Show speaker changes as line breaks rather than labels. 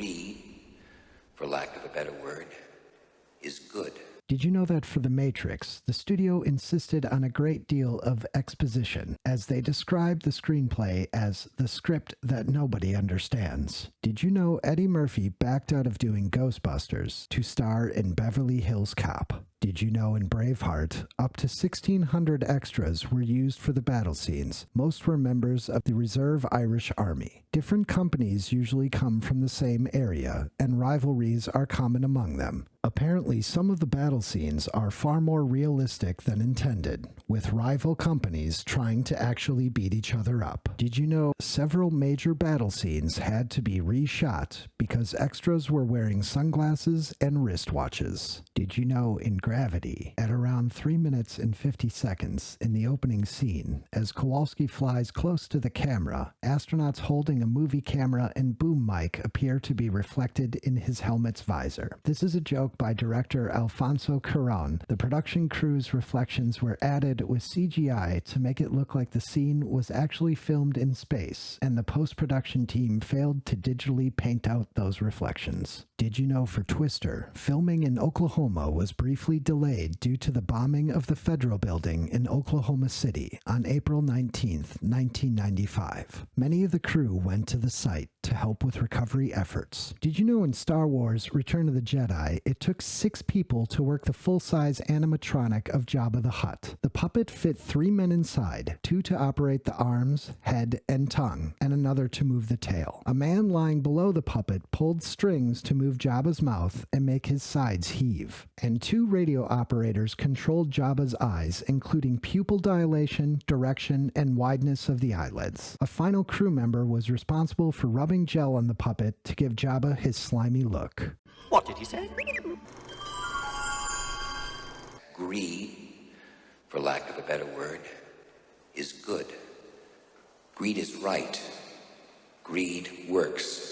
Greed, for lack of a better word, is good.
Did you know that for The Matrix, the studio insisted on a great deal of exposition, as they described the screenplay as the script that nobody understands? Did you know Eddie Murphy backed out of doing Ghostbusters to star in Beverly Hills Cop? Did you know in Braveheart, up to 1,600 extras were used for the battle scenes? Most were members of the Reserve Irish Army. Different companies usually come from the same area, and rivalries are common among them. Apparently, some of the battle scenes are far more realistic than intended, with rival companies trying to actually beat each other up. Did you know several major battle scenes had to be reshot because extras were wearing sunglasses and wristwatches? Did you know in Gravity, at around 3 minutes and 50 seconds in the opening scene, as Kowalski flies close to the camera, astronauts holding a movie camera and boom mic appear to be reflected in his helmet's visor? This is a joke by director Alfonso Cuarón. The production crew's reflections were added with CGI to make it look like the scene was actually filmed in space, and the post-production team failed to digitally paint out those reflections. Did you know for Twister, filming in Oklahoma was briefly delayed due to the bombing of the Federal Building in Oklahoma City on April 19, 1995. Many of the crew went to the site to help with recovery efforts. Did you know in Star Wars Return of the Jedi, it took 6 people to work the full-size animatronic of Jabba the Hutt? The puppet fit 3 men inside, 2 to operate the arms, head, and tongue, and another to move the tail. A man lying below the puppet pulled strings to move Jabba's mouth and make his sides heave. And 2 radio operators controlled Jabba's eyes, including pupil dilation, direction, and wideness of the eyelids. A final crew member was responsible for rubbing gel on the puppet to give Jabba his slimy look.
What did he say?
Greed, for lack of a better word, is good. Greed is right. Greed works.